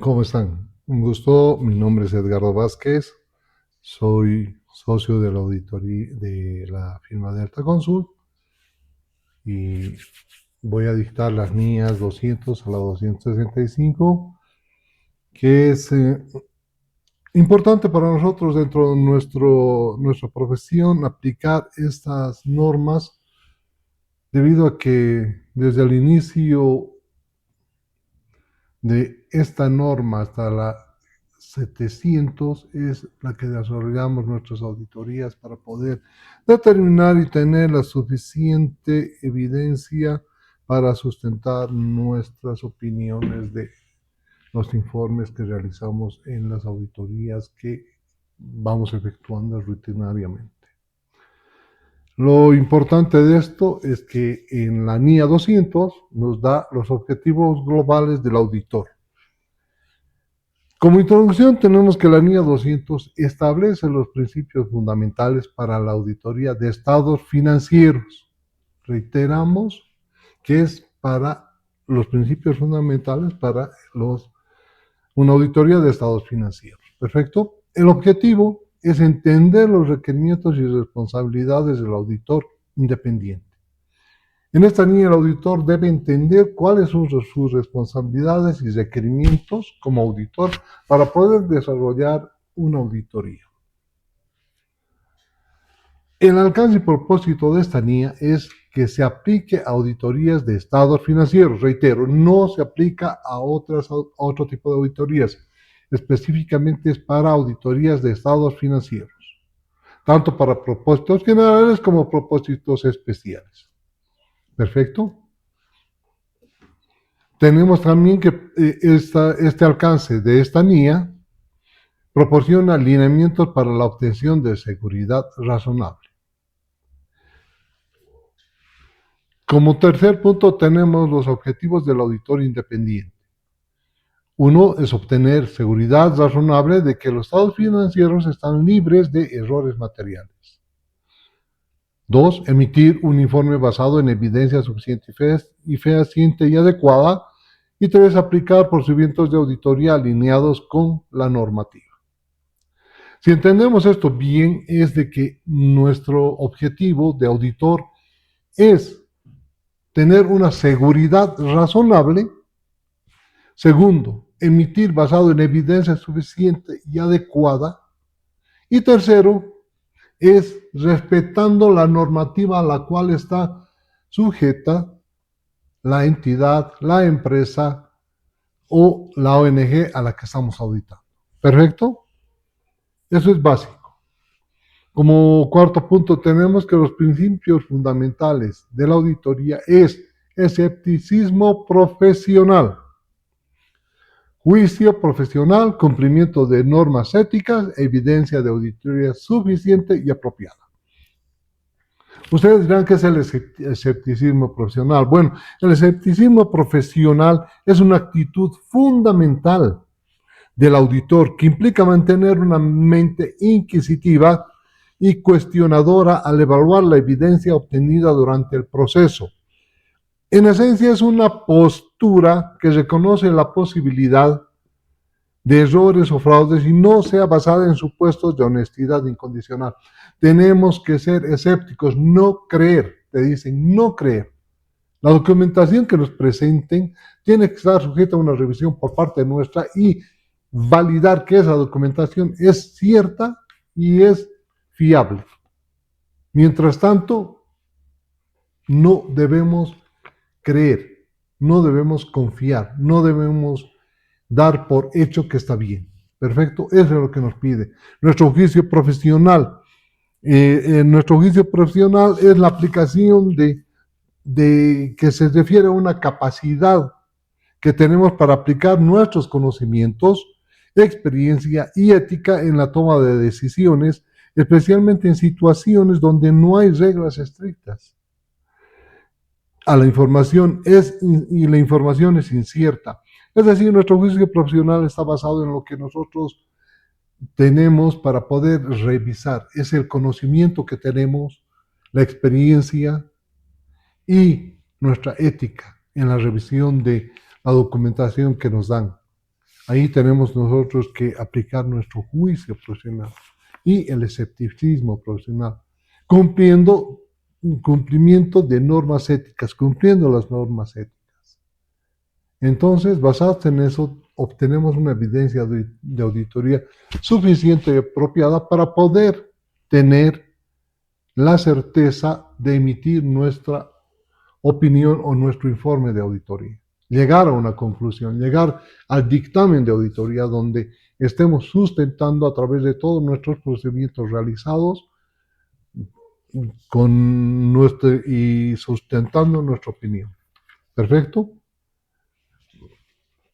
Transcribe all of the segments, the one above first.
¿Cómo están? Un gusto, mi nombre es Edgardo Vázquez, soy socio de la auditoría de la firma de Alta Consult y voy a dictar las NIAs 200 a la 265, que es importante para nosotros dentro de nuestra profesión aplicar estas normas debido a que desde el inicio de esta norma hasta la 700 es la que desarrollamos nuestras auditorías para poder determinar y tener la suficiente evidencia para sustentar nuestras opiniones de los informes que realizamos en las auditorías que vamos efectuando rutinariamente. Lo importante de esto es que en la NIA 200 nos da los objetivos globales del auditor. Como introducción tenemos que la NIA 200 establece los principios fundamentales para la auditoría de estados financieros. Reiteramos que es para los principios fundamentales para una auditoría de estados financieros. Perfecto. El objetivo es entender los requerimientos y responsabilidades del auditor independiente. En esta línea, el auditor debe entender cuáles son sus responsabilidades y requerimientos como auditor para poder desarrollar una auditoría. El alcance y propósito de esta NIA es que se aplique a auditorías de estados financieros. Reitero, no se aplica a otro tipo de auditorías. Específicamente es para auditorías de estados financieros, tanto para propósitos generales como propósitos especiales. Perfecto. Tenemos también que este alcance de esta NIA proporciona alineamientos para la obtención de seguridad razonable. Como tercer punto tenemos los objetivos del auditor independiente. Uno es obtener seguridad razonable de que los estados financieros están libres de errores materiales. Dos, emitir un informe basado en evidencia suficiente y fehaciente y adecuada. Y tres, aplicar procedimientos de auditoría alineados con la normativa. Si entendemos esto bien, es de que nuestro objetivo de auditor es tener una seguridad razonable. Segundo, emitir basado en evidencia suficiente y adecuada. Y tercero, es respetando la normativa a la cual está sujeta la entidad, la empresa o la ONG a la que estamos auditando. ¿Perfecto? Eso es básico. Como cuarto punto tenemos que los principios fundamentales de la auditoría es escepticismo profesional, juicio profesional, cumplimiento de normas éticas, evidencia de auditoría suficiente y apropiada. Ustedes dirán que es el escepticismo profesional. Bueno, el escepticismo profesional es una actitud fundamental del auditor que implica mantener una mente inquisitiva y cuestionadora al evaluar la evidencia obtenida durante el proceso. En esencia es una postura que reconoce la posibilidad de errores o fraudes y no sea basada en supuestos de honestidad incondicional. Tenemos que ser escépticos, no creer, te dicen, no creer. La documentación que nos presenten tiene que estar sujeta a una revisión por parte nuestra y validar que esa documentación es cierta y es fiable. Mientras tanto, no debemos creer, no debemos confiar, no debemos dar por hecho que está bien. Perfecto, eso es lo que nos pide. Nuestro juicio profesional. Nuestro juicio profesional es la aplicación de que se refiere a una capacidad que tenemos para aplicar nuestros conocimientos, experiencia y ética en la toma de decisiones, especialmente en situaciones donde no hay reglas estrictas. La información es incierta. Es decir, nuestro juicio profesional está basado en lo que nosotros tenemos para poder revisar. Es el conocimiento que tenemos, la experiencia y nuestra ética en la revisión de la documentación que nos dan. Ahí tenemos nosotros que aplicar nuestro juicio profesional y el escepticismo profesional, cumpliendo cumplimiento de normas éticas, cumpliendo las normas éticas. Entonces, basados en eso, obtenemos una evidencia de auditoría suficiente y apropiada para poder tener la certeza de emitir nuestra opinión o nuestro informe de auditoría. Llegar a una conclusión, llegar al dictamen de auditoría donde estemos sustentando a través de todos nuestros procedimientos realizados y sustentando nuestra opinión. ¿Perfecto?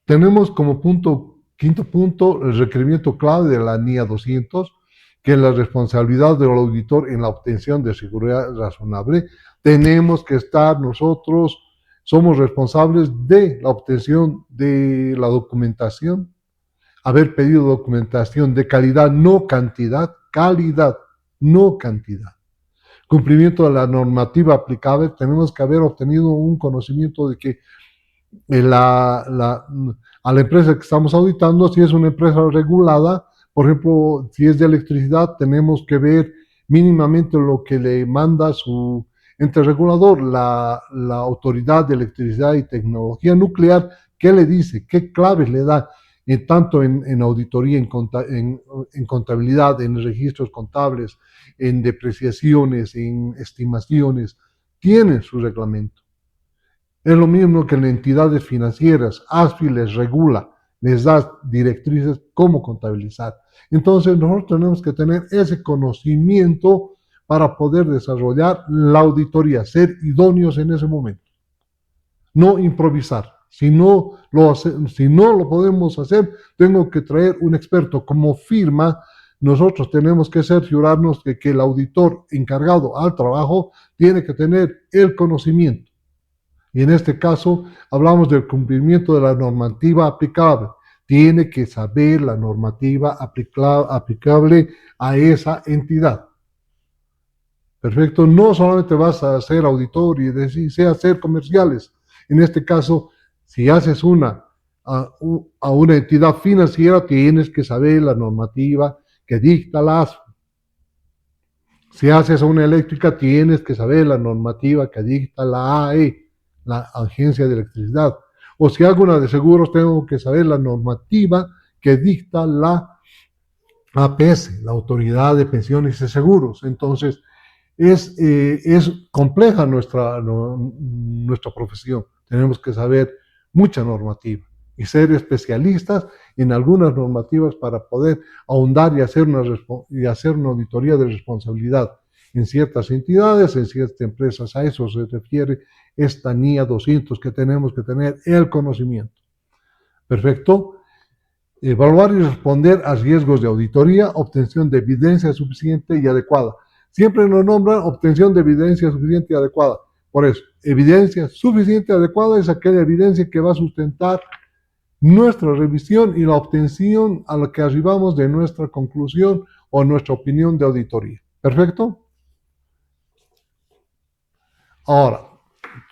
Tenemos como quinto punto, el requerimiento clave de la NIA 200, que es la responsabilidad del auditor en la obtención de seguridad razonable. Tenemos que estar nosotros, somos responsables de la obtención de la documentación, haber pedido documentación de calidad, no cantidad, calidad, no cantidad. Cumplimiento de la normativa aplicable, tenemos que haber obtenido un conocimiento de que a la empresa que estamos auditando, si es una empresa regulada, por ejemplo, si es de electricidad, tenemos que ver mínimamente lo que le manda su ente regulador, la Autoridad de Electricidad y Tecnología Nuclear, qué le dice, qué claves le da, tanto en auditoría, en contabilidad, en registros contables, en depreciaciones, en estimaciones, tienen su reglamento. Es lo mismo que en entidades financieras. ASFI les regula, les da directrices cómo contabilizar. Entonces nosotros tenemos que tener ese conocimiento para poder desarrollar la auditoría, ser idóneos en ese momento. No improvisar. Si no lo podemos hacer, tengo que traer un experto. Como firma, nosotros tenemos que cerciorarnos de que el auditor encargado al trabajo tiene que tener el conocimiento. Y en este caso hablamos del cumplimiento de la normativa aplicable. Tiene que saber la normativa aplicable a esa entidad. Perfecto. No solamente vas a ser auditor y decir, sé hacer comerciales. En este caso, si haces a una entidad financiera, tienes que saber la normativa que dicta la ASFI. Si haces a una eléctrica, tienes que saber la normativa que dicta la AE, la Agencia de Electricidad. O si hago una de seguros, tengo que saber la normativa que dicta la APS, la Autoridad de Pensiones y Seguros. Entonces, es compleja nuestra profesión. Tenemos que saber mucha normativa y ser especialistas en algunas normativas para poder ahondar y hacer una auditoría de responsabilidad en ciertas entidades, en ciertas empresas. A eso se refiere esta NIA 200, que tenemos que tener el conocimiento. Perfecto. Evaluar y responder a riesgos de auditoría, obtención de evidencia suficiente y adecuada. Siempre nos nombran obtención de evidencia suficiente y adecuada. Por eso, evidencia suficiente y adecuada es aquella evidencia que va a sustentar nuestra revisión y la obtención a la que arribamos de nuestra conclusión o nuestra opinión de auditoría. ¿Perfecto? Ahora,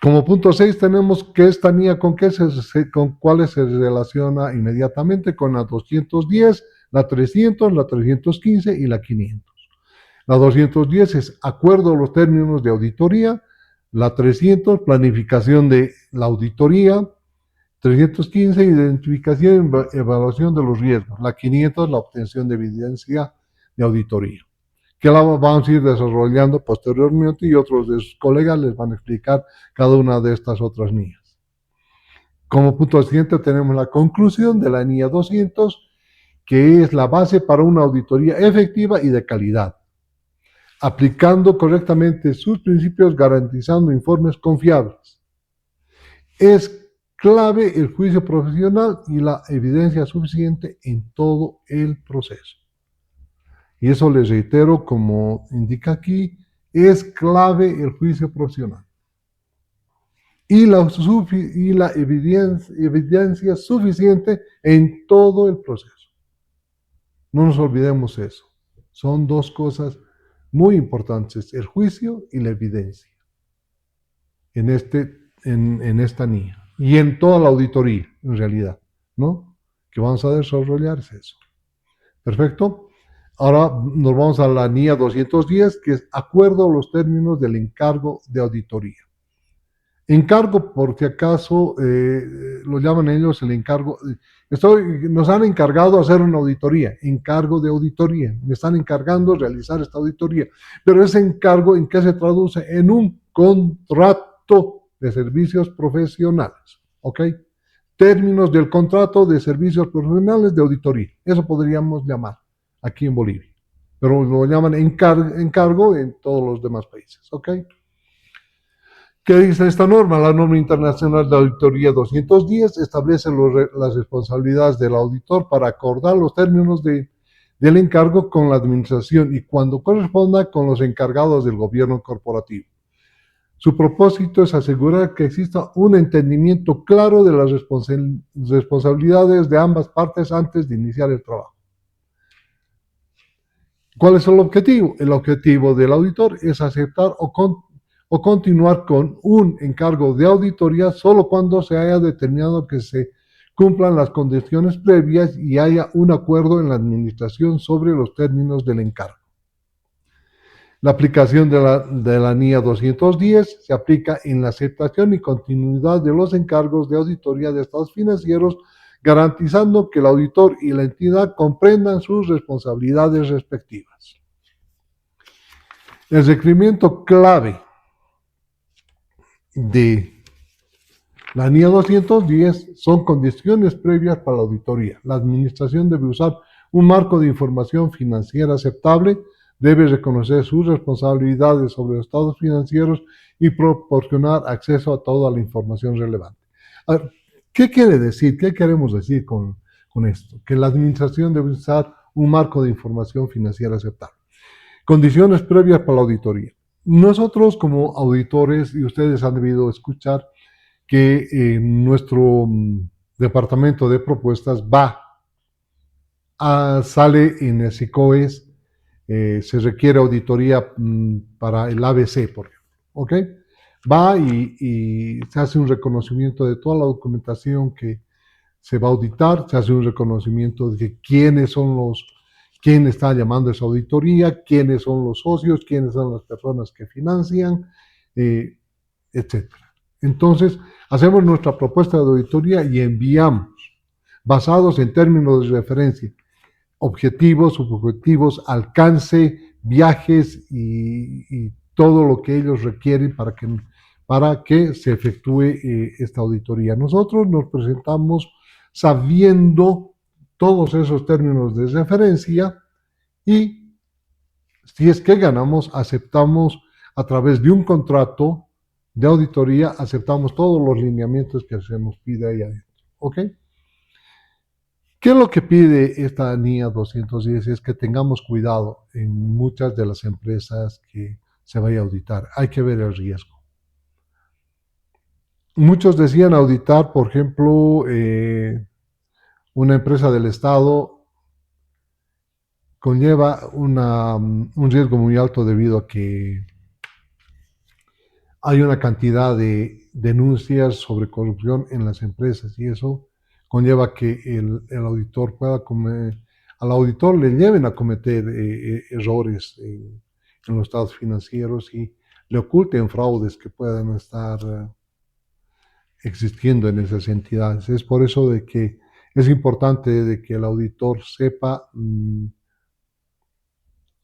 como punto 6 tenemos que esta NIA con cuáles se relaciona inmediatamente con la 210, la 300, la 315 y la 500. La 210 es acuerdo a los términos de auditoría, la 300 planificación de la auditoría, 315 identificación y evaluación de los riesgos, la 500 la obtención de evidencia de auditoría, que la vamos a ir desarrollando posteriormente y otros de sus colegas les van a explicar cada una de estas otras NIAs. Como punto siguiente tenemos la conclusión de la NIA 200, que es la base para una auditoría efectiva y de calidad, aplicando correctamente sus principios, garantizando informes confiables. Es clave el juicio profesional y la evidencia suficiente en todo el proceso. Y eso les reitero, como indica aquí, es clave el juicio profesional. Y la evidencia suficiente en todo el proceso. No nos olvidemos eso. Son dos cosas muy importantes, el juicio y la evidencia, en esta NIA. Y en toda la auditoría, en realidad, ¿no? que vamos a desarrollar es eso. Perfecto. Ahora nos vamos a la NIA 210, que es acuerdo a los términos del encargo de auditoría. Encargo, por si acaso, lo llaman ellos el encargo. Nos han encargado hacer una auditoría, encargo de auditoría. Me están encargando realizar esta auditoría. Pero ese encargo, ¿en qué se traduce? En un contrato de servicios profesionales. ¿Ok? Términos del contrato de servicios profesionales de auditoría. Eso podríamos llamar aquí en Bolivia. Pero lo llaman encargo en todos los demás países. ¿Ok? ¿Qué dice esta norma? La norma internacional de auditoría 210 establece las responsabilidades del auditor para acordar los términos del encargo con la administración y cuando corresponda con los encargados del gobierno corporativo. Su propósito es asegurar que exista un entendimiento claro de las responsabilidades de ambas partes antes de iniciar el trabajo. ¿Cuál es el objetivo? El objetivo del auditor es aceptar o continuar con un encargo de auditoría solo cuando se haya determinado que se cumplan las condiciones previas y haya un acuerdo en la administración sobre los términos del encargo. La aplicación de la NIA 210 se aplica en la aceptación y continuidad de los encargos de auditoría de estados financieros, garantizando que el auditor y la entidad comprendan sus responsabilidades respectivas. El requerimiento clave de la NIA 210 son condiciones previas para la auditoría. La administración debe usar un marco de información financiera aceptable, debe reconocer sus responsabilidades sobre los estados financieros y proporcionar acceso a toda la información relevante. A ver, ¿qué quiere decir? ¿Qué queremos decir con esto? Que la administración debe usar un marco de información financiera aceptable. Condiciones previas para la auditoría. Nosotros como auditores, y ustedes han debido escuchar, que nuestro departamento de propuestas sale en el SICOES, se requiere auditoría para el ABC, por ejemplo, ¿ok? Va y se hace un reconocimiento de toda la documentación que se va a auditar, se hace un reconocimiento de quién está llamando a esa auditoría, quiénes son los socios, quiénes son las personas que financian, etc. Entonces, hacemos nuestra propuesta de auditoría y enviamos, basados en términos de referencia, objetivos, subobjetivos, alcance, viajes y todo lo que ellos requieren para que se efectúe esta auditoría. Nosotros nos presentamos sabiendo todos esos términos de referencia y si es que ganamos, aceptamos a través de un contrato de auditoría, aceptamos todos los lineamientos que se nos pide ahí adentro. ¿Ok? ¿Qué es lo que pide esta NIA 210? Es que tengamos cuidado en muchas de las empresas que se vaya a auditar. Hay que ver el riesgo. Muchos decían auditar, por ejemplo, una empresa del Estado conlleva un riesgo muy alto debido a que hay una cantidad de denuncias sobre corrupción en las empresas y eso conlleva que el auditor al auditor le lleven a cometer errores en los estados financieros y le oculten fraudes que puedan estar existiendo en esas entidades. Es por eso de que es importante de que el auditor sepa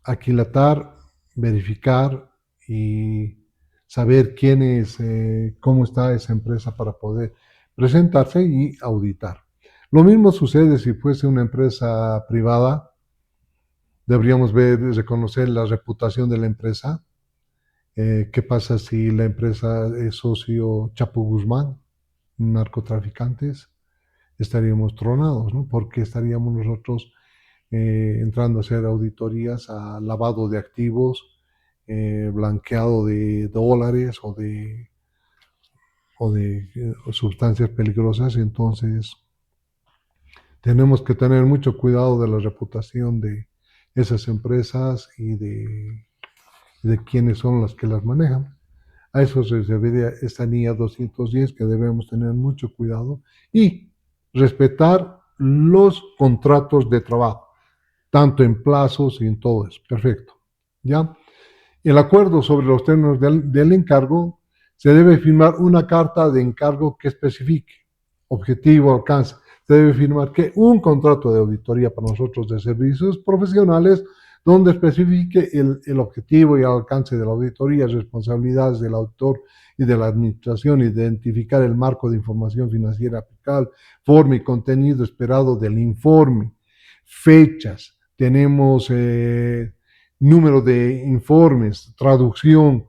aquilatar, verificar y saber quién es, cómo está esa empresa para poder presentarse y auditar. Lo mismo sucede si fuese una empresa privada. Deberíamos reconocer la reputación de la empresa. ¿Qué pasa si la empresa es socio Chapo Guzmán, narcotraficantes? Estaríamos tronados, ¿no? Porque estaríamos nosotros entrando a hacer auditorías a lavado de activos, blanqueado de dólares o de sustancias peligrosas. Entonces, tenemos que tener mucho cuidado de la reputación de esas empresas y de quiénes son las que las manejan. A eso se refiere esta NIA 210, que debemos tener mucho cuidado y respetar los contratos de trabajo, tanto en plazos y en todo eso. Perfecto. ¿Ya? El acuerdo sobre los términos del encargo se debe firmar una carta de encargo que especifique objetivo, alcance. Se debe firmar que un contrato de auditoría para nosotros de servicios profesionales donde especifique el objetivo y el alcance de la auditoría, responsabilidades del autor y de la administración, identificar el marco de información financiera aplicable, forma y contenido esperado del informe, fechas, tenemos número de informes, traducción,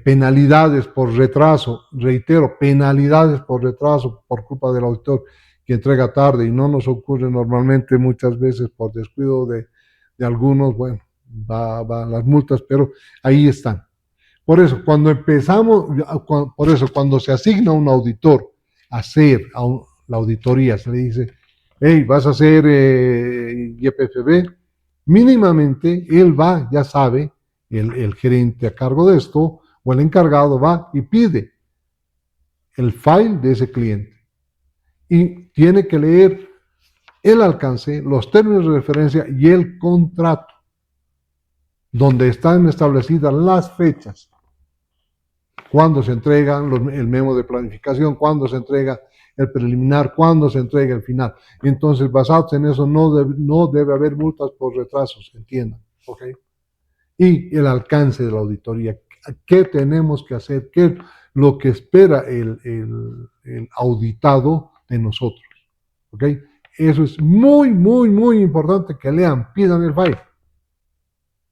penalidades por retraso, reitero, penalidades por retraso por culpa del auditor que entrega tarde y no nos ocurre normalmente muchas veces por descuido de algunos, bueno, va las multas, pero ahí están. Por eso, cuando empezamos, por eso, cuando se asigna un auditor a hacer la auditoría, se le dice, hey, vas a hacer YPFB, mínimamente él va, ya sabe, el gerente a cargo de esto, o el encargado va y pide el file de ese cliente. Y tiene que leer el alcance, los términos de referencia y el contrato, donde están establecidas las fechas, cuándo se entregan el memo de planificación, cuándo se entrega el preliminar, cuándo se entrega el final. Entonces, basados en eso, no debe haber multas por retrasos, entiendan. ¿Okay? Y el alcance de la auditoría. ¿Qué tenemos que hacer? ¿Qué es lo que espera el auditado de nosotros? ¿Ok? Eso es muy, muy, muy importante que lean, pidan el file.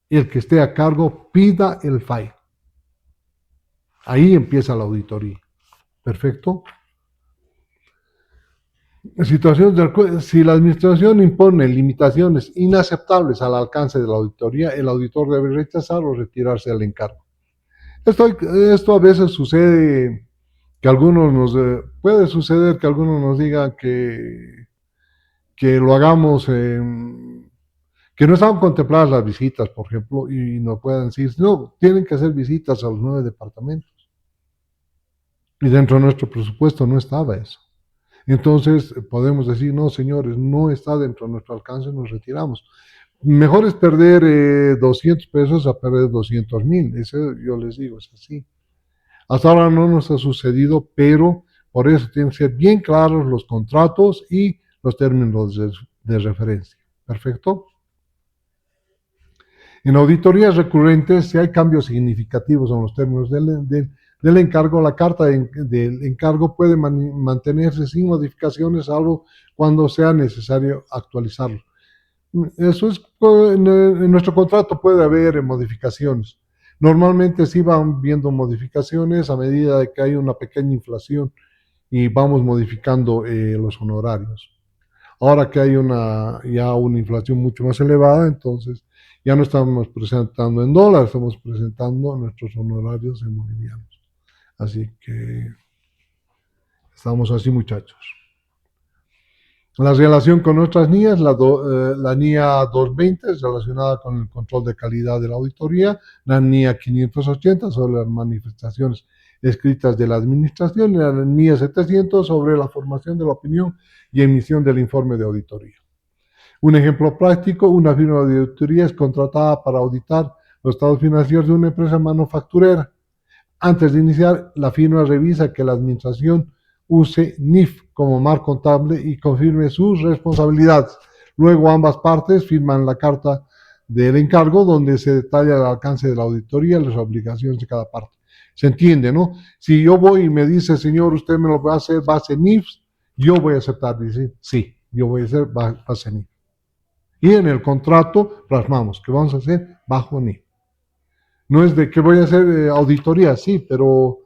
Y el que esté a cargo pida el file. Ahí empieza la auditoría. ¿Perfecto? Si la administración impone limitaciones inaceptables al alcance de la auditoría, el auditor debe rechazar o retirarse del encargo. Esto a veces sucede que puede suceder que algunos nos digan que lo hagamos, que no estaban contempladas las visitas, por ejemplo, y nos puedan decir, no, tienen que hacer visitas a los 9 departamentos. Y dentro de nuestro presupuesto no estaba eso. Entonces podemos decir, no, señores, no está dentro de nuestro alcance, nos retiramos. Mejor es perder 200 pesos a perder 200,000. Eso yo les digo, es así. Hasta ahora no nos ha sucedido, pero por eso tienen que ser bien claros los contratos y los términos de referencia. ¿Perfecto? En auditorías recurrentes, si hay cambios significativos en los términos del encargo, la carta del encargo puede mantenerse sin modificaciones, salvo cuando sea necesario actualizarlo. Eso es, en nuestro contrato puede haber modificaciones. Normalmente sí van viendo modificaciones a medida de que hay una pequeña inflación y vamos modificando los honorarios. Ahora que hay ya una inflación mucho más elevada, entonces ya no estamos presentando en dólares, estamos presentando nuestros honorarios en bolivianos. Así que estamos así, muchachos. La relación con otras NIAs, la NIA 220 es relacionada con el control de calidad de la auditoría, la NIA 580 sobre las manifestaciones escritas de la administración y la NIA 700 sobre la formación de la opinión y emisión del informe de auditoría. Un ejemplo práctico, una firma de auditoría es contratada para auditar los estados financieros de una empresa manufacturera. Antes de iniciar, la firma revisa que la administración use NIF como marco contable y confirme sus responsabilidades. Luego ambas partes firman la carta del encargo donde se detalla el alcance de la auditoría y las obligaciones de cada parte. ¿Se entiende, no? Si yo voy y me dice, señor, usted me lo va a hacer base NIF, yo voy a aceptar, dice, sí, yo voy a hacer base NIF. Y en el contrato plasmamos que vamos a hacer bajo NIF. No es de que voy a hacer auditoría, sí, pero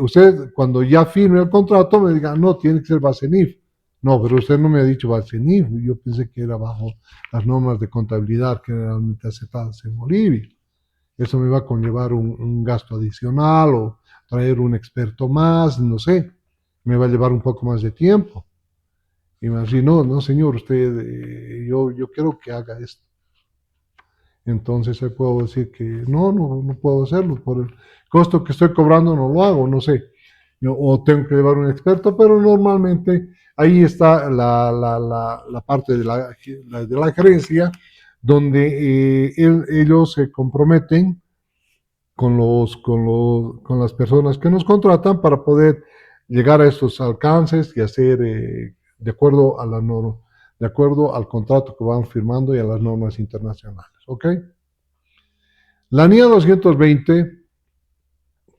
usted cuando ya firme el contrato me diga, no, tiene que ser base NIF. No, pero usted no me ha dicho base NIF. Yo pensé que era bajo las normas de contabilidad que realmente aceptadas en Bolivia. Eso me va a conllevar un gasto adicional o traer un experto más, no sé. Me va a llevar un poco más de tiempo. Y me va a decir, no, señor, usted, yo quiero que haga esto. Entonces ahí puedo decir que no puedo hacerlo, por el costo que estoy cobrando no lo hago, no sé. o tengo que llevar un experto, pero normalmente ahí está la parte de la gerencia, donde ellos se comprometen con las personas que nos contratan para poder llegar a estos alcances y hacer de acuerdo a la norma, de acuerdo al contrato que van firmando y a las normas internacionales. ¿Ok? La NIA 220,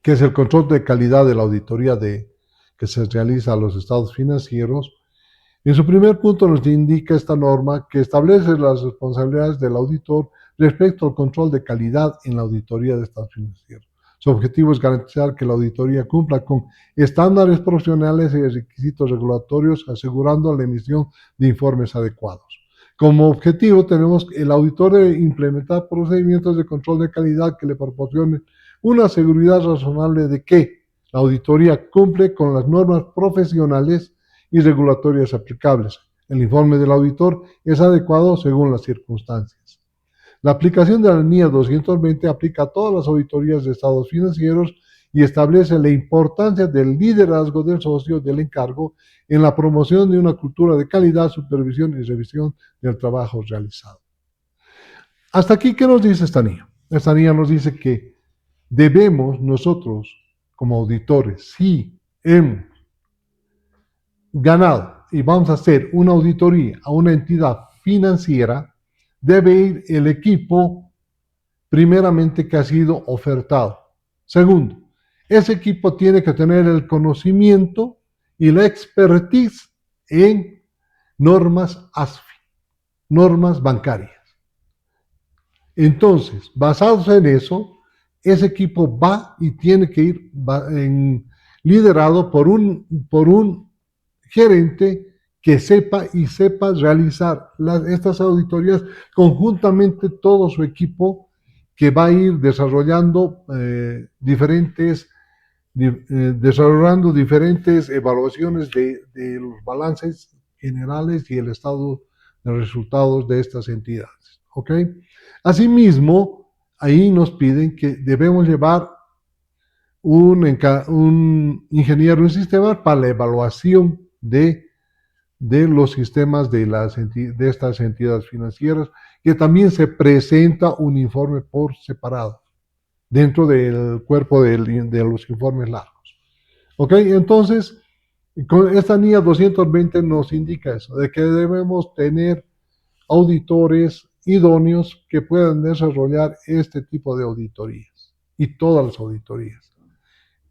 que es el control de calidad de la auditoría que se realiza a los estados financieros, en su primer punto nos indica esta norma que establece las responsabilidades del auditor respecto al control de calidad en la auditoría de estados financieros. Su objetivo es garantizar que la auditoría cumpla con estándares profesionales y requisitos regulatorios, asegurando la emisión de informes adecuados. Como objetivo tenemos que el auditor debe implementar procedimientos de control de calidad que le proporcionen una seguridad razonable de que la auditoría cumple con las normas profesionales y regulatorias aplicables. El informe del auditor es adecuado según las circunstancias. La aplicación de la NIA 220 aplica a todas las auditorías de estados financieros y establece la importancia del liderazgo del socio del encargo en la promoción de una cultura de calidad, supervisión y revisión del trabajo realizado. Hasta aquí, ¿qué nos dice esta NIA? Esta NIA nos dice que debemos nosotros, como auditores, si hemos ganado y vamos a hacer una auditoría a una entidad financiera, debe ir el equipo primeramente que ha sido ofertado. Segundo, ese equipo tiene que tener el conocimiento y la expertise en normas ASFI, normas bancarias. Entonces, basados en eso, ese equipo va y tiene que ir liderado por un gerente que sepa realizar estas auditorías conjuntamente todo su equipo que va a ir desarrollando diferentes evaluaciones de los balances generales y el estado de resultados de estas entidades. ¿Ok? Asimismo, ahí nos piden que debemos llevar un ingeniero en sistemas para la evaluación de los sistemas de estas entidades financieras, que también se presenta un informe por separado dentro del cuerpo de los informes largos. ¿Ok? Entonces, con esta NIA 220 nos indica eso, de que debemos tener auditores idóneos que puedan desarrollar este tipo de auditorías y todas las auditorías.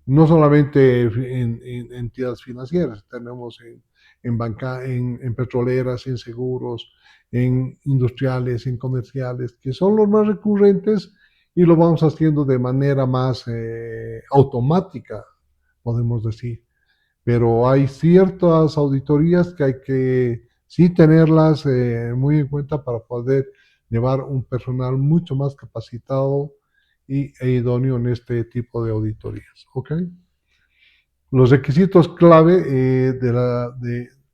No solamente en entidades financieras, tenemos en petroleras, en seguros, en industriales, en comerciales, que son los más recurrentes y lo vamos haciendo de manera más automática, podemos decir. Pero hay ciertas auditorías que hay que sí tenerlas muy en cuenta para poder llevar un personal mucho más capacitado e idóneo en este tipo de auditorías. ¿Ok? Los requisitos clave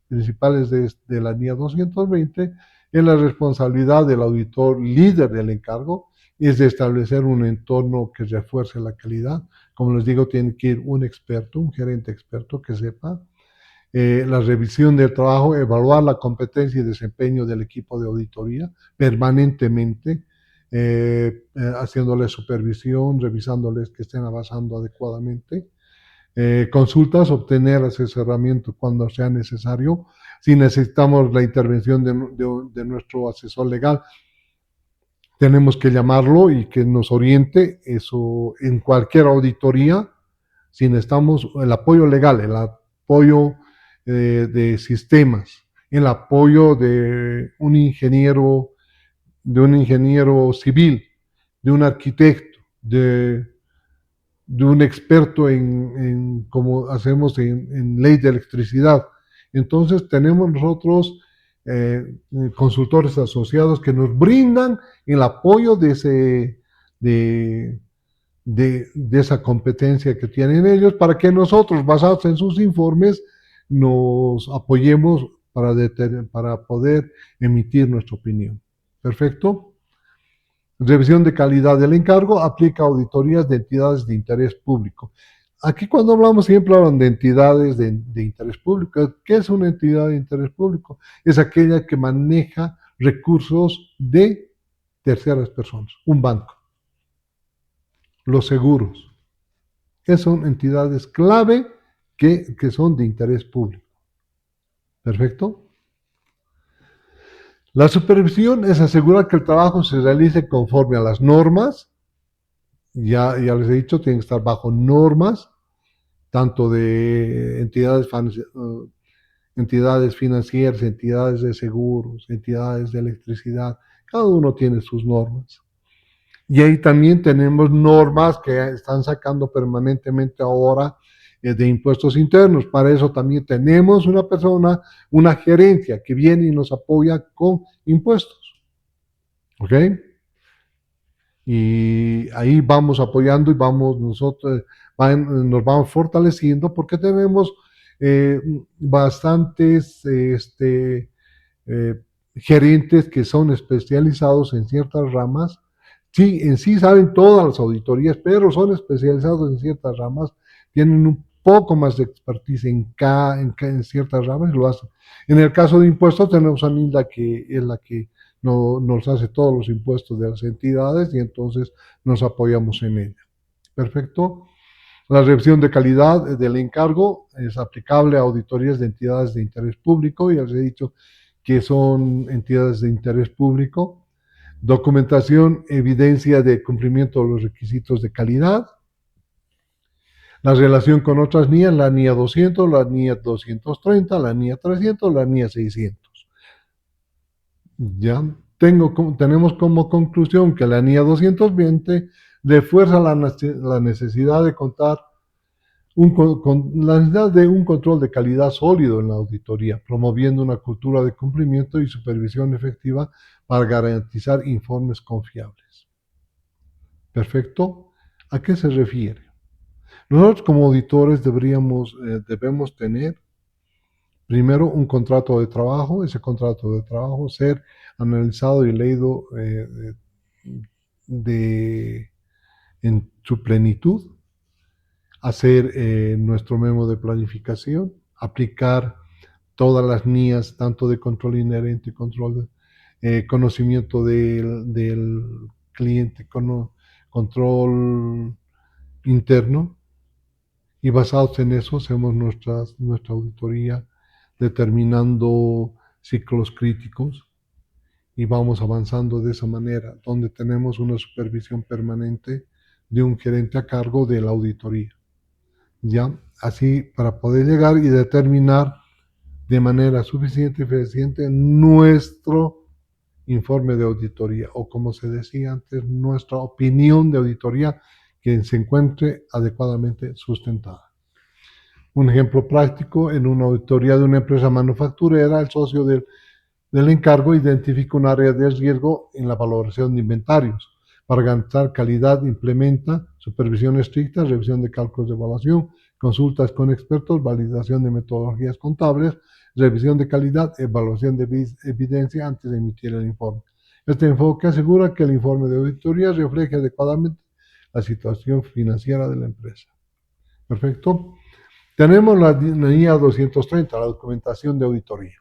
principales de la NIA 220 es la responsabilidad del auditor líder del encargo, es de establecer un entorno que refuerce la calidad. Como les digo, tiene que ir un experto, un gerente experto que sepa. La revisión del trabajo, evaluar la competencia y desempeño del equipo de auditoría permanentemente, haciéndoles supervisión, revisándoles que estén avanzando adecuadamente. Consultas, obtener asesoramiento cuando sea necesario. Si necesitamos la intervención de nuestro asesor legal, tenemos que llamarlo y que nos oriente. Eso en cualquier auditoría. Si necesitamos el apoyo legal, el apoyo de sistemas, el apoyo de un ingeniero civil, de un arquitecto, de un experto como hacemos en ley de electricidad. Entonces tenemos nosotros consultores asociados que nos brindan el apoyo de esa competencia que tienen ellos para que nosotros, basados en sus informes, nos apoyemos para poder emitir nuestra opinión. ¿Perfecto? Revisión de calidad del encargo, aplica auditorías de entidades de interés público. Aquí cuando hablamos siempre hablan de entidades de interés público. ¿Qué es una entidad de interés público? Es aquella que maneja recursos de terceras personas, un banco, los seguros. Esas son entidades clave que son de interés público. ¿Perfecto? La supervisión es asegurar que el trabajo se realice conforme a las normas. Ya les he dicho, tienen que estar bajo normas, tanto de entidades financieras, entidades de seguros, entidades de electricidad. Cada uno tiene sus normas. Y ahí también tenemos normas que están sacando permanentemente ahora de impuestos internos. Para eso también tenemos una persona, una gerencia que viene y nos apoya con impuestos. ¿Ok? Y ahí vamos apoyando y vamos nosotros, nos vamos fortaleciendo porque tenemos bastantes gerentes que son especializados en ciertas ramas. Sí, en sí saben todas las auditorías, pero son especializados en ciertas ramas, tienen un poco más de expertise en ciertas ramas y lo hacen. En el caso de impuestos tenemos a Nilda, que es la que nos hace todos los impuestos de las entidades y entonces nos apoyamos en ella. Perfecto. La revisión de calidad del encargo es aplicable a auditorías de entidades de interés público, ya les he dicho que son entidades de interés público. Documentación, evidencia de cumplimiento de los requisitos de calidad. La relación con otras NIAs, la NIA 200, la NIA 230, la NIA 300, la NIA 600. Ya tenemos como conclusión que la NIA 220 refuerza la necesidad de contar con la necesidad de un control de calidad sólido en la auditoría, promoviendo una cultura de cumplimiento y supervisión efectiva para garantizar informes confiables. Perfecto. ¿A qué se refiere? Nosotros como auditores debemos tener primero un contrato de trabajo, ese contrato de trabajo ser analizado y leído en su plenitud, hacer nuestro memo de planificación, aplicar todas las NIAs, tanto de control inherente y control conocimiento del cliente, control interno, y basados en eso hacemos nuestra auditoría determinando ciclos críticos y vamos avanzando de esa manera, donde tenemos una supervisión permanente de un gerente a cargo de la auditoría. ¿Ya? Así para poder llegar y determinar de manera suficiente y eficiente nuestro informe de auditoría o, como se decía antes, nuestra opinión de auditoría que se encuentre adecuadamente sustentada. Un ejemplo práctico: en una auditoría de una empresa manufacturera, el socio del encargo identifica un área de riesgo en la valoración de inventarios. Para garantizar calidad, implementa supervisión estricta, revisión de cálculos de evaluación, consultas con expertos, validación de metodologías contables, revisión de calidad, evaluación de evidencia antes de emitir el informe. Este enfoque asegura que el informe de auditoría refleje adecuadamente la situación financiera de la empresa. Perfecto. Tenemos la NIA 230, la documentación de auditoría.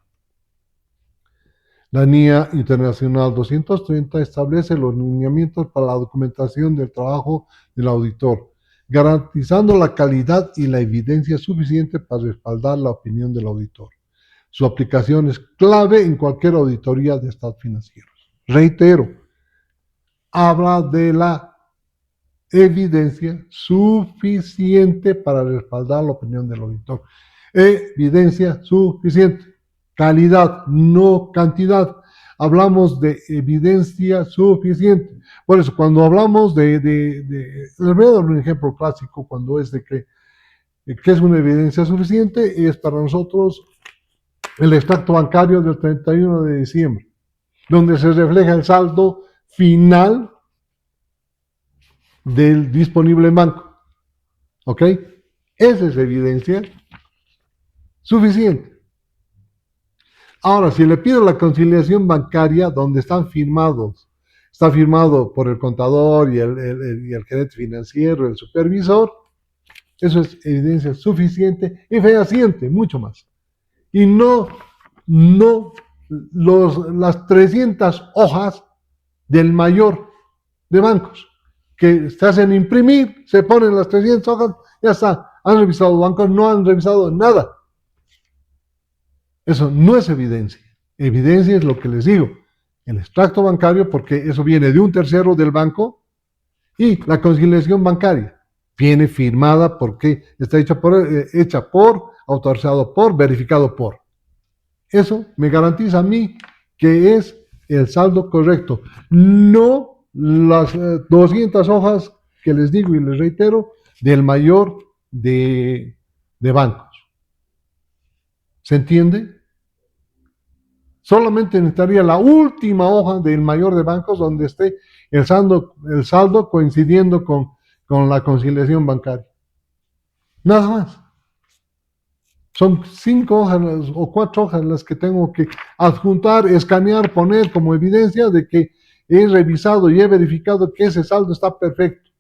La NIA Internacional 230 establece los lineamientos para la documentación del trabajo del auditor, garantizando la calidad y la evidencia suficiente para respaldar la opinión del auditor. Su aplicación es clave en cualquier auditoría de estados financieros. Reitero, habla de la evidencia suficiente para respaldar la opinión del auditor. Evidencia suficiente. Calidad, no cantidad. Hablamos de evidencia suficiente. Por eso, cuando hablamos les voy a dar un ejemplo clásico cuando es de que es una evidencia suficiente, es para nosotros el extracto bancario del 31 de diciembre, donde se refleja el saldo final del disponible en banco. ¿Ok? Esa es evidencia suficiente. Ahora, si le pido la conciliación bancaria donde está firmado por el contador y el gerente financiero, el supervisor, Eso es evidencia suficiente y fehaciente, mucho más. Y no las 300 hojas del mayor de bancos que se hacen imprimir, se ponen las 300 hojas, ya está. Han revisado bancos, no han revisado nada. Eso no es evidencia. Evidencia es lo que les digo. El extracto bancario, porque eso viene de un tercero del banco, y la conciliación bancaria viene firmada porque está hecha por, autorizado por, verificado por. Eso me garantiza a mí que es el saldo correcto, no las 200 hojas que les digo y les reitero del mayor de bancos. ¿Se entiende? Solamente necesitaría la última hoja del mayor de bancos donde esté el saldo coincidiendo con la conciliación bancaria. Nada más. Son 5 hojas o 4 hojas las que tengo que adjuntar, escanear, poner como evidencia de que he revisado y he verificado que ese saldo está perfecto.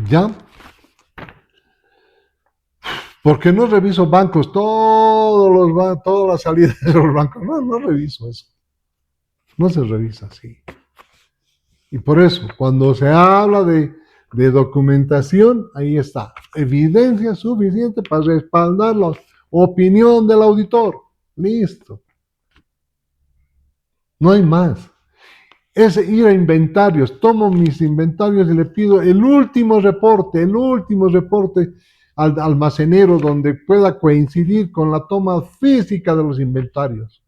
¿Ya? Porque no reviso bancos, todas las salidas de los bancos. No reviso eso. No se revisa así. Y por eso, cuando se habla de documentación, ahí está. Evidencia suficiente para respaldar la opinión del auditor. Listo. No hay más. Es ir a inventarios. Tomo mis inventarios y le pido el último reporte al almacenero donde pueda coincidir con la toma física de los inventarios.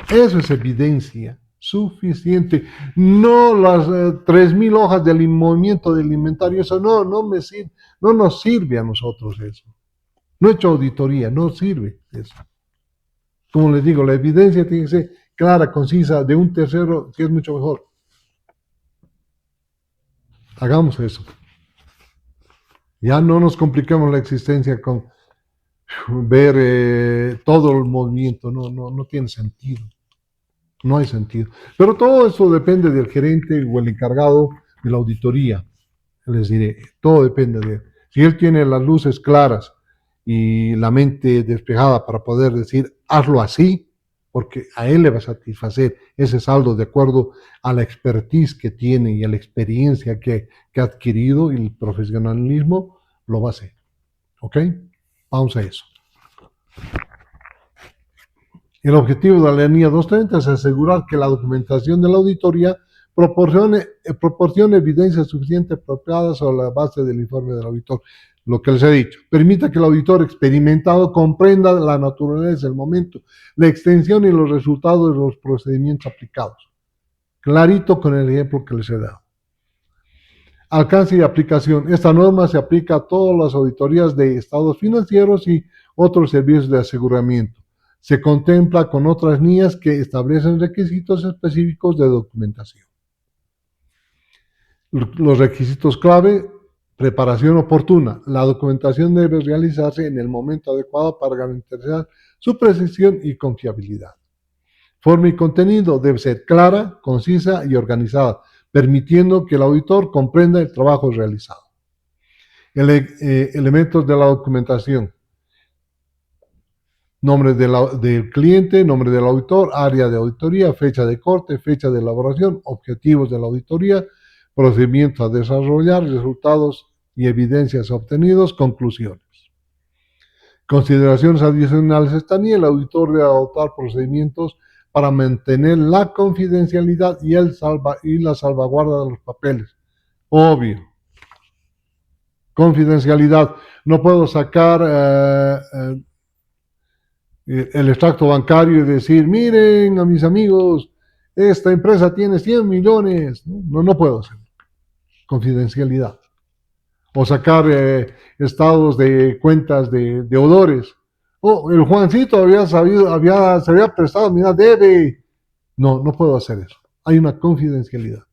Eso es evidencia suficiente. No las 3.000 hojas del movimiento del inventario. Eso no me sirve, no nos sirve a nosotros eso. No he hecho auditoría, no sirve eso. Como les digo, la evidencia tiene que ser clara, concisa, de un tercero, que es mucho mejor. Hagamos eso. Ya no nos compliquemos la existencia con ver todo el movimiento, no tiene sentido. No hay sentido. Pero todo eso depende del gerente o el encargado de la auditoría. Les diré, todo depende de él. Si él tiene las luces claras y la mente despejada para poder decir, hazlo así, porque a él le va a satisfacer ese saldo de acuerdo a la expertise que tiene y a la experiencia que ha adquirido y el profesionalismo, lo va a hacer. ¿Ok? Vamos a eso. El objetivo de la línea 230 es asegurar que la documentación de la auditoría proporcione evidencia suficiente apropiada sobre la base del informe del auditor. Lo que les he dicho, permita que el auditor experimentado comprenda la naturaleza del momento, la extensión y los resultados de los procedimientos aplicados. Clarito con el ejemplo que les he dado. Alcance y aplicación. Esta norma se aplica a todas las auditorías de estados financieros y otros servicios de aseguramiento. Se contempla con otras líneas que establecen requisitos específicos de documentación. Los requisitos clave: preparación oportuna. La documentación debe realizarse en el momento adecuado para garantizar su precisión y confiabilidad. Forma y contenido debe ser clara, concisa y organizada, permitiendo que el auditor comprenda el trabajo realizado. Elementos de la documentación: nombre del cliente, nombre del auditor, área de auditoría, fecha de corte, fecha de elaboración, objetivos de la auditoría, procedimientos a desarrollar, resultados y evidencias obtenidos, conclusiones. Consideraciones adicionales están y el auditor debe adoptar procedimientos para mantener la confidencialidad y la salvaguarda de los papeles. Obvio. Confidencialidad. No puedo sacar el extracto bancario y decir, miren a mis amigos, esta empresa tiene 100 millones. No puedo hacerlo. Confidencialidad. O sacar estados de cuentas de deudores. El Juancito se había prestado, mira, debe. No puedo hacer eso. Hay una confidencialidad.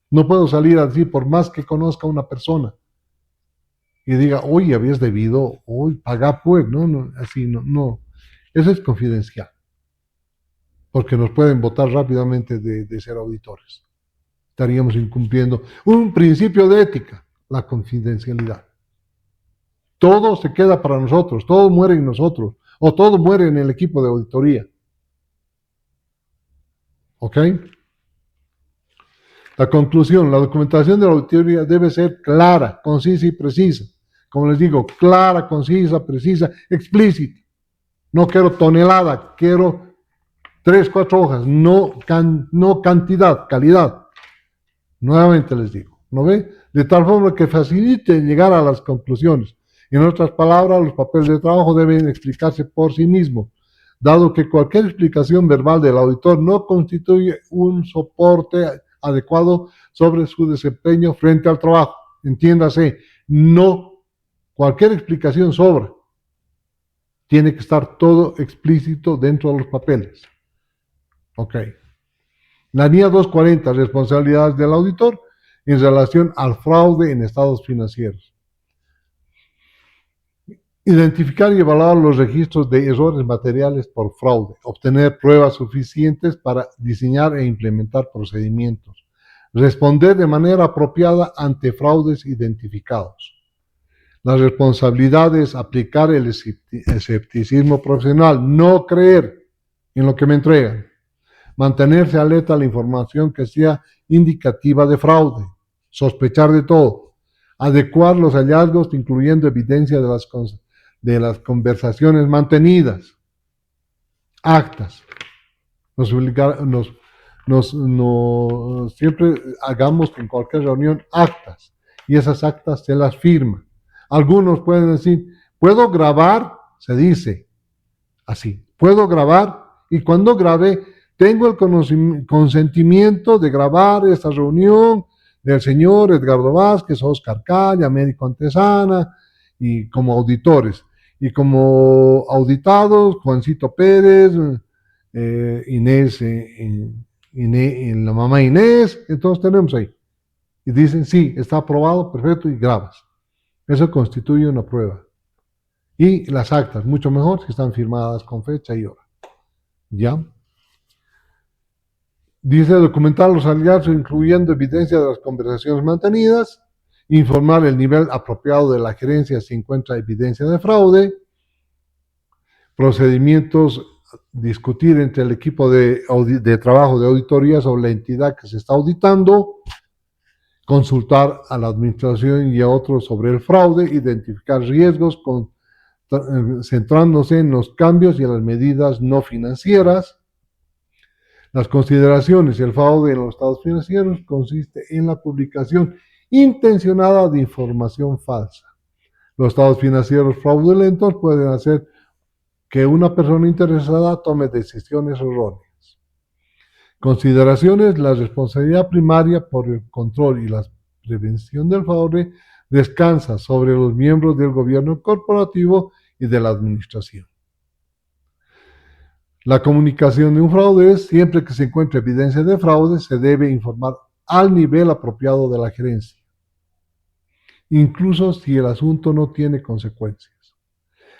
No puedo salir a decir, por más que conozca a una persona y diga, oye, habías debido, hoy paga pues, así no. Eso es confidencial. porque nos pueden votar rápidamente de ser auditores. Estaríamos incumpliendo un principio de ética, la confidencialidad. Todo se queda para nosotros, todo muere en nosotros, o todo muere en el equipo de auditoría. ¿Ok? La conclusión, la documentación de la auditoría debe ser clara, concisa y precisa. Como les digo, clara, concisa, precisa, explícita. No quiero tonelada, quiero 3, 4 hojas, no cantidad, calidad. Nuevamente les digo, ¿no ve? De tal forma que facilite llegar a las conclusiones. En otras palabras, los papeles de trabajo deben explicarse por sí mismos, dado que cualquier explicación verbal del auditor no constituye un soporte adecuado sobre su desempeño frente al trabajo. Entiéndase, no, cualquier explicación sobra. Tiene que estar todo explícito dentro de los papeles. Ok. La NIA 240, responsabilidades del auditor en relación al fraude en estados financieros. Identificar y evaluar los registros de errores materiales por fraude. Obtener pruebas suficientes para diseñar e implementar procedimientos. Responder de manera apropiada ante fraudes identificados. La responsabilidad es aplicar el escepticismo profesional, no creer en lo que me entregan. Mantenerse alerta a la información que sea indicativa de fraude, sospechar de todo, adecuar los hallazgos incluyendo evidencia de las conversaciones mantenidas, actas. Siempre hagamos en cualquier reunión actas y esas actas se las firma. Algunos pueden decir, ¿puedo grabar? Se dice así, ¿puedo grabar? Y cuando grabe, tengo el consentimiento de grabar esta reunión del señor Edgardo Vázquez, Oscar Calla, médico Antesana, y como auditores. Y como auditados, Juancito Pérez, Inés, la mamá Inés, entonces tenemos ahí. Y dicen, sí, está aprobado, perfecto, y grabas. Eso constituye una prueba. Y las actas, mucho mejor si están firmadas con fecha y hora. ¿Ya? Dice documentar los hallazgos incluyendo evidencia de las conversaciones mantenidas, informar el nivel apropiado de la gerencia si encuentra evidencia de fraude, procedimientos, discutir entre el equipo de trabajo de auditoría sobre la entidad que se está auditando, consultar a la administración y a otros sobre el fraude, identificar riesgos centrándose en los cambios y en las medidas no financieras. Las consideraciones y el fraude en los estados financieros consiste en la publicación intencionada de información falsa. Los estados financieros fraudulentos pueden hacer que una persona interesada tome decisiones erróneas. Consideraciones: la responsabilidad primaria por el control y la prevención del fraude descansa sobre los miembros del gobierno corporativo y de la administración. La comunicación de un fraude es, siempre que se encuentre evidencia de fraude, se debe informar al nivel apropiado de la gerencia, incluso si el asunto no tiene consecuencias.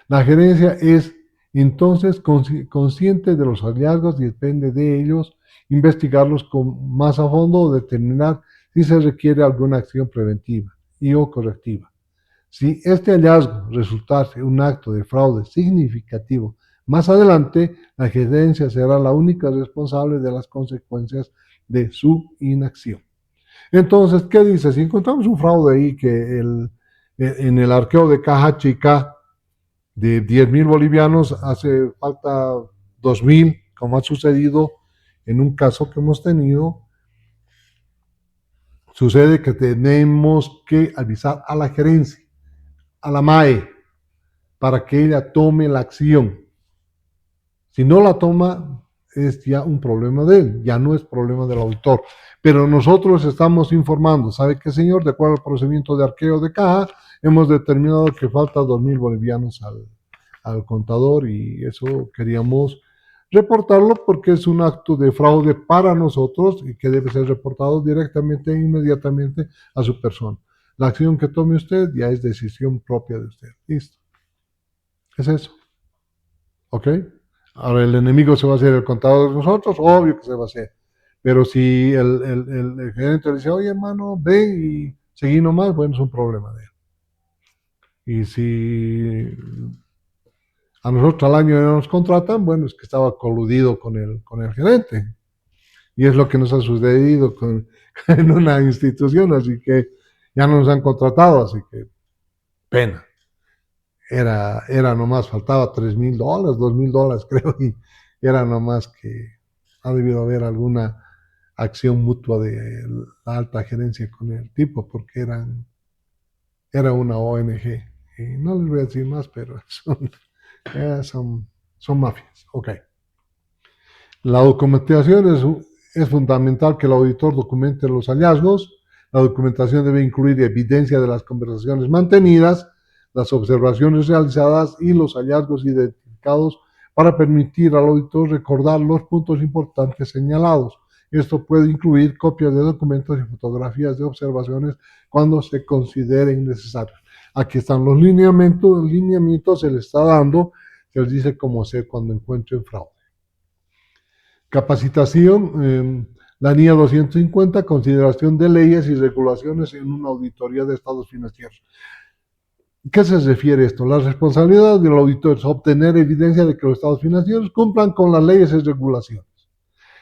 La gerencia es entonces consciente de los hallazgos y depende de ellos investigarlos más a fondo o determinar si se requiere alguna acción preventiva y o correctiva. Si este hallazgo resultase un acto de fraude significativo más adelante, la gerencia será la única responsable de las consecuencias de su inacción. Entonces, ¿qué dice? Si encontramos un fraude ahí que en el arqueo de caja chica de 10,000 bolivianos hace falta 2,000, como ha sucedido en un caso que hemos tenido, sucede que tenemos que avisar a la gerencia, a la MAE, para que ella tome la acción. Si no la toma, es ya un problema de él, ya no es problema del auditor. Pero nosotros estamos informando, ¿sabe qué, señor? De acuerdo al procedimiento de arqueo de caja, hemos determinado que falta 2,000 bolivianos al contador y eso queríamos reportarlo porque es un acto de fraude para nosotros y que debe ser reportado directamente e inmediatamente a su persona. La acción que tome usted ya es decisión propia de usted. Listo. Es eso. ¿Ok? Ahora, el enemigo se va a hacer el contador de nosotros, obvio que se va a hacer. Pero si el gerente le dice, oye, hermano, ven y seguí nomás, bueno, es un problema de él. Y si a nosotros al año no nos contratan, bueno, es que estaba coludido con el gerente. Y es lo que nos ha sucedido en una institución, así que ya no nos han contratado, así que pena. Era nomás, faltaba $3,000, $2,000, creo, y era nomás que ha debido haber alguna acción mutua de la alta gerencia con el tipo, porque era una ONG. Y no les voy a decir más, pero son mafias. Ok. La documentación es fundamental que el auditor documente los hallazgos. La documentación debe incluir evidencia de las conversaciones mantenidas, las observaciones realizadas y los hallazgos identificados para permitir al auditor recordar los puntos importantes señalados. Esto puede incluir copias de documentos y fotografías de observaciones cuando se consideren necesarios. Aquí están los lineamientos se les está dando, se les dice cómo hacer cuando encuentren fraude. Capacitación, la NIA 250, consideración de leyes y regulaciones en una auditoría de estados financieros. ¿Qué se refiere a esto? La responsabilidad del auditor es obtener evidencia de que los estados financieros cumplan con las leyes y regulaciones.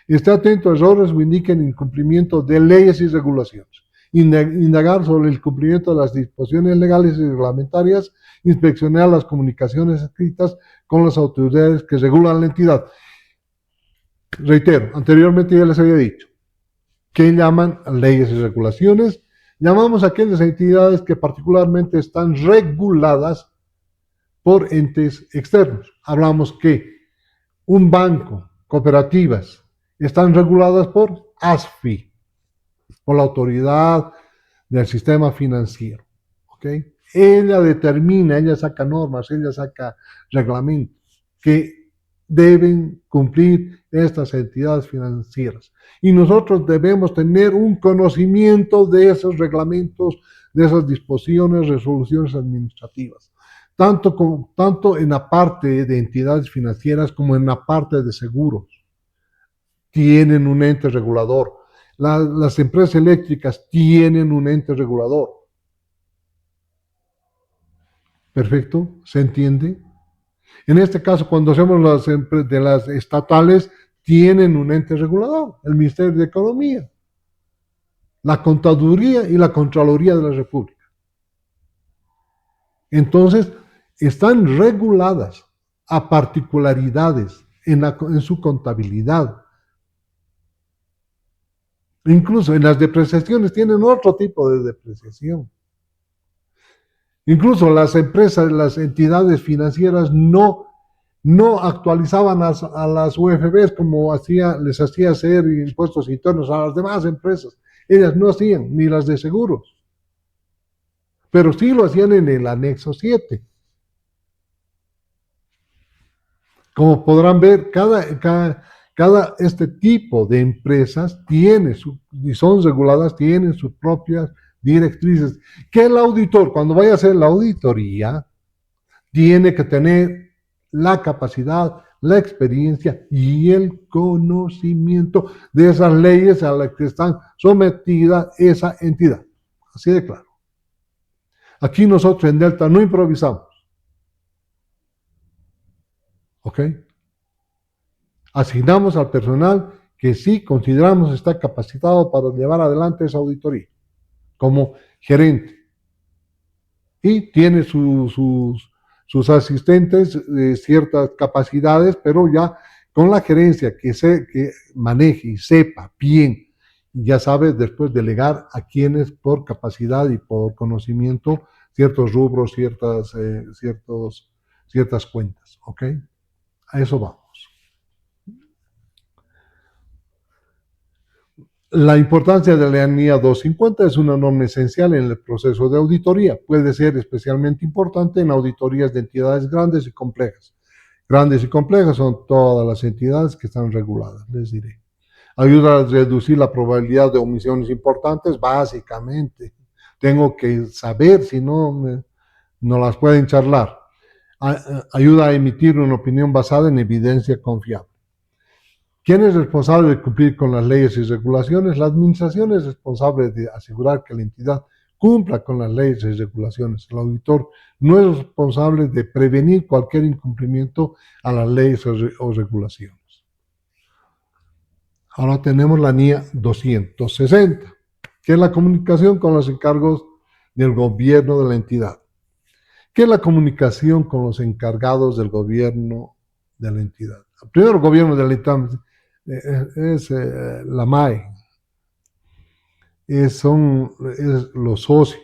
Esté atento a errores o indiquen incumplimiento de leyes y regulaciones. Indagar sobre el cumplimiento de las disposiciones legales y reglamentarias, inspeccionar las comunicaciones escritas con las autoridades que regulan la entidad. Reitero, anteriormente ya les había dicho, ¿qué llaman leyes y regulaciones? Llamamos a aquellas entidades que particularmente están reguladas por entes externos. Hablamos que un banco, cooperativas, están reguladas por ASFI, por la autoridad del sistema financiero. ¿Okay? Ella determina, ella saca normas, ella saca reglamentos que deben cumplir estas entidades financieras. Y nosotros debemos tener un conocimiento de esos reglamentos, de esas disposiciones, resoluciones administrativas, tanto en la parte de entidades financieras como en la parte de seguros. Tienen un ente regulador. Las empresas eléctricas tienen un ente regulador. ¿Perfecto? ¿Se entiende? En este caso, cuando hacemos de las estatales, tienen un ente regulador, el Ministerio de Economía, la Contaduría y la Contraloría de la República. Entonces, están reguladas a particularidades en su contabilidad. Incluso en las depreciaciones tienen otro tipo de depreciación. Incluso las empresas, las entidades financieras no actualizaban a las UFBs como les hacía hacer impuestos internos a las demás empresas. Ellas no hacían, ni las de seguros. Pero sí lo hacían en el anexo 7. Como podrán ver, cada este tipo de empresas y son reguladas, tienen sus propias directrices. Que el auditor, cuando vaya a hacer la auditoría, tiene que tener la capacidad, la experiencia y el conocimiento de esas leyes a las que están sometida esa entidad. Así de claro. Aquí nosotros en Delta no improvisamos. ¿Ok? Asignamos al personal que sí consideramos está capacitado para llevar adelante esa auditoría, como gerente. Y tiene sus asistentes de ciertas capacidades, pero ya con la gerencia que maneje y sepa bien, ya sabe después delegar a quienes por capacidad y por conocimiento ciertos rubros, ciertas cuentas. ¿Ok? A eso vamos. La importancia de la NIA 250 es una norma esencial en el proceso de auditoría. Puede ser especialmente importante en auditorías de entidades grandes y complejas. Grandes y complejas son todas las entidades que están reguladas, les diré. Ayuda a reducir la probabilidad de omisiones importantes, básicamente. Tengo que saber, si no, no las pueden charlar. ayuda a emitir una opinión basada en evidencia confiable. ¿Quién es responsable de cumplir con las leyes y regulaciones? La administración es responsable de asegurar que la entidad cumpla con las leyes y regulaciones. El auditor no es responsable de prevenir cualquier incumplimiento a las leyes o regulaciones. Ahora tenemos la NIA 260, que es la comunicación con los encargos del gobierno de la entidad. ¿Qué es la comunicación con los encargados del gobierno de la entidad? Primero, el gobierno de la entidad es la MAE, son los socios,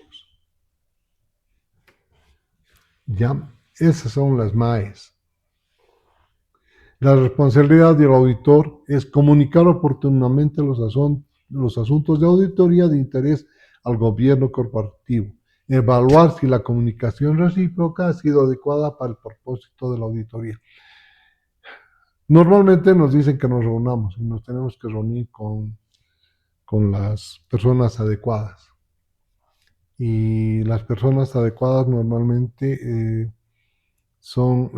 ¿ya? Esas son las MAEs. La responsabilidad del auditor es comunicar oportunamente los asuntos de auditoría de interés al gobierno corporativo, evaluar si la comunicación recíproca ha sido adecuada para el propósito de la auditoría. Normalmente nos dicen que nos reunamos y nos tenemos que reunir con las personas adecuadas. Y las personas adecuadas normalmente son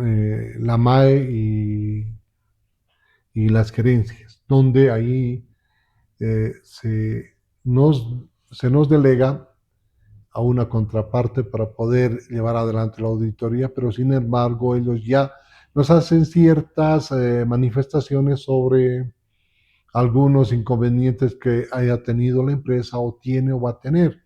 la MAE y las gerencias, donde ahí se nos delega a una contraparte para poder llevar adelante la auditoría, pero sin embargo ellos ya nos hacen ciertas manifestaciones sobre algunos inconvenientes que haya tenido la empresa o tiene o va a tener,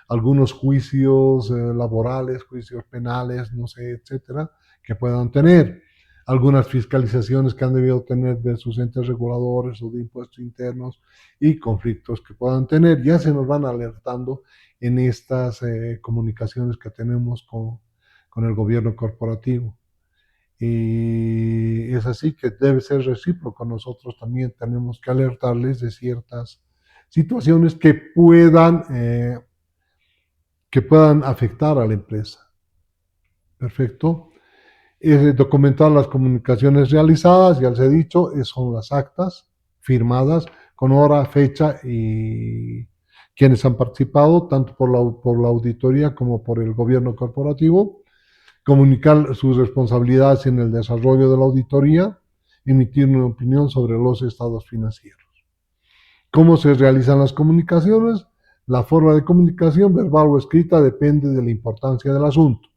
algunos juicios laborales, juicios penales, no sé, etcétera, que puedan tener, algunas fiscalizaciones que han debido tener de sus entes reguladores o de impuestos internos y conflictos que puedan tener. Ya se nos van alertando en estas comunicaciones que tenemos con el gobierno corporativo. Y es así que debe ser recíproco. Nosotros también tenemos que alertarles de ciertas situaciones que puedan afectar a la empresa. Perfecto. Documentar las comunicaciones realizadas, ya les he dicho, son las actas firmadas con hora, fecha y quienes han participado, tanto por la auditoría como por el gobierno corporativo. Comunicar sus responsabilidades en el desarrollo de la auditoría, emitir una opinión sobre los estados financieros. ¿Cómo se realizan las comunicaciones? La forma de comunicación, verbal o escrita, depende de la importancia del asunto.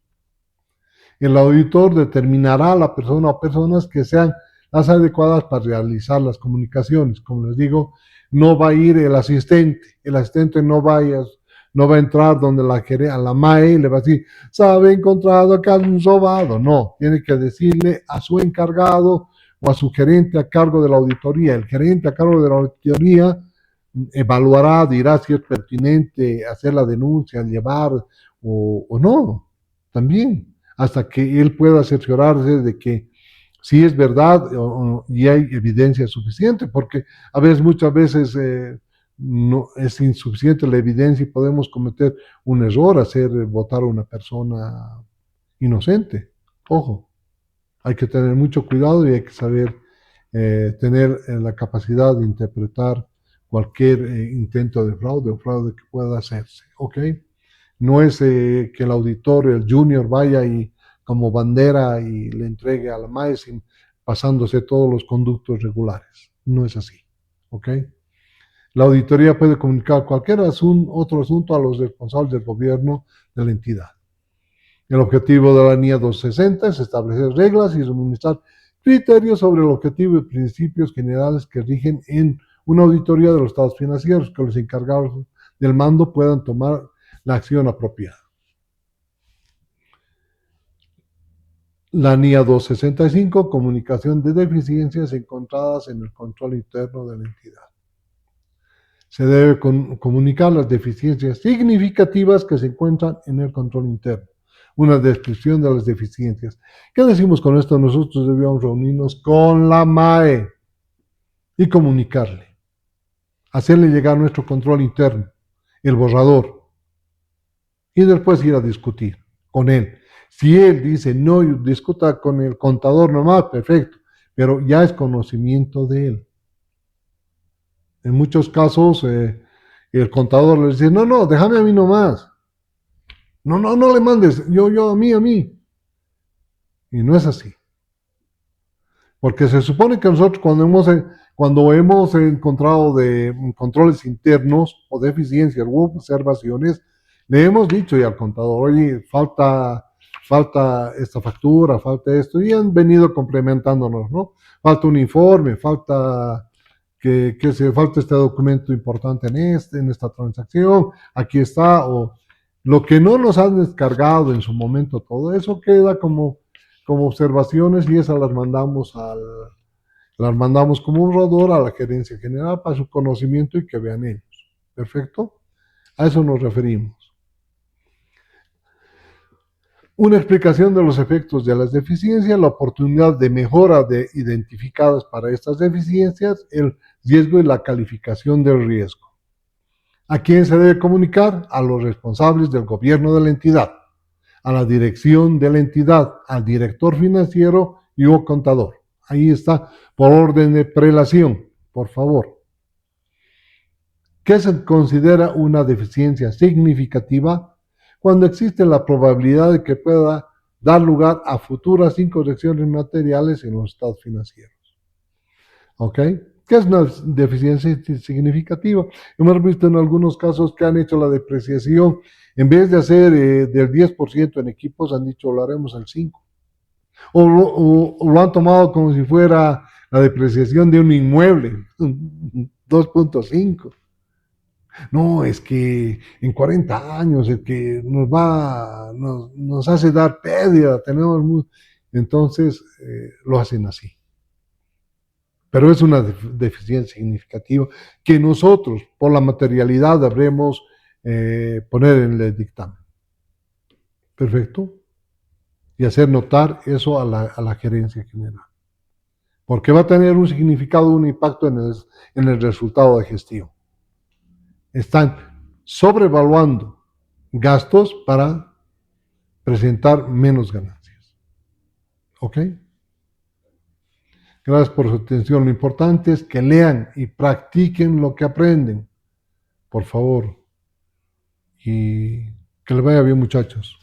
El auditor determinará a la persona o personas que sean las adecuadas para realizar las comunicaciones. Como les digo, no va a ir el asistente no va a entrar donde la MAE le va a decir, ¿sabe encontrado acá un robado? No, tiene que decirle a su encargado o a su gerente a cargo de la auditoría. El gerente a cargo de la auditoría evaluará, dirá si es pertinente hacer la denuncia, llevar o no, también, hasta que él pueda cerciorarse de que si es verdad y hay evidencia suficiente, porque muchas veces no es insuficiente la evidencia y podemos cometer un error, hacer votar a una persona inocente. Ojo, hay que tener mucho cuidado y hay que saber tener la capacidad de interpretar cualquier intento de fraude o fraude que pueda hacerse, ¿ok? No es que el auditor, el junior, vaya y como bandera y le entregue a la MAE pasándose todos los conductos regulares. No es así, ¿ok? La auditoría puede comunicar cualquier otro asunto a los responsables del gobierno de la entidad. El objetivo de la NIA 260 es establecer reglas y suministrar criterios sobre el objetivo y principios generales que rigen en una auditoría de los estados financieros, que los encargados del mando puedan tomar la acción apropiada. La NIA 265, comunicación de deficiencias encontradas en el control interno de la entidad. Se debe comunicar las deficiencias significativas que se encuentran en el control interno. Una descripción de las deficiencias. ¿Qué decimos con esto? Nosotros debíamos reunirnos con la MAE y comunicarle, hacerle llegar nuestro control interno, el borrador, y después ir a discutir con él. Si él dice, no, discuta con el contador nomás, perfecto, pero ya es conocimiento de él. En muchos casos, el contador le dice, no, déjame a mí nomás. No le mandes, yo, a mí. Y no es así. Porque se supone que nosotros cuando hemos encontrado de controles internos o deficiencias u observaciones, le hemos dicho ya al contador, oye, falta esta factura, falta esto, y han venido complementándonos, ¿no? Falta un informe, que se falta este documento importante en esta transacción, aquí está, o lo que no nos han descargado en su momento, todo eso queda como observaciones y esas las mandamos como un borrador a la gerencia general para su conocimiento y que vean ellos. ¿Perfecto? A eso nos referimos. Una explicación de los efectos de las deficiencias, la oportunidad de mejora identificadas para estas deficiencias, el riesgo y la calificación del riesgo. ¿A quién se debe comunicar? A los responsables del gobierno de la entidad, a la dirección de la entidad, al director financiero y o contador. Ahí está, por orden de prelación, por favor. ¿Qué se considera una deficiencia significativa? Cuando existe la probabilidad de que pueda dar lugar a futuras incorrecciones materiales en los estados financieros. ¿Ok? ¿Qué es una deficiencia significativa? Hemos visto en algunos casos que han hecho la depreciación, en vez de hacer del 10% en equipos, han dicho lo haremos al 5%. O lo han tomado como si fuera la depreciación de un inmueble, 2.5. No, es que en 40 años es que nos hace dar pérdida, entonces lo hacen así. Pero es una deficiencia significativa que nosotros, por la materialidad, deberemos poner en el dictamen. Perfecto. Y hacer notar eso a la gerencia general. Porque va a tener un significado, un impacto en el resultado de gestión. Están sobrevaluando gastos para presentar menos ganancias. ¿Ok? Gracias por su atención. Lo importante es que lean y practiquen lo que aprenden. Por favor. Y que les vaya bien, muchachos.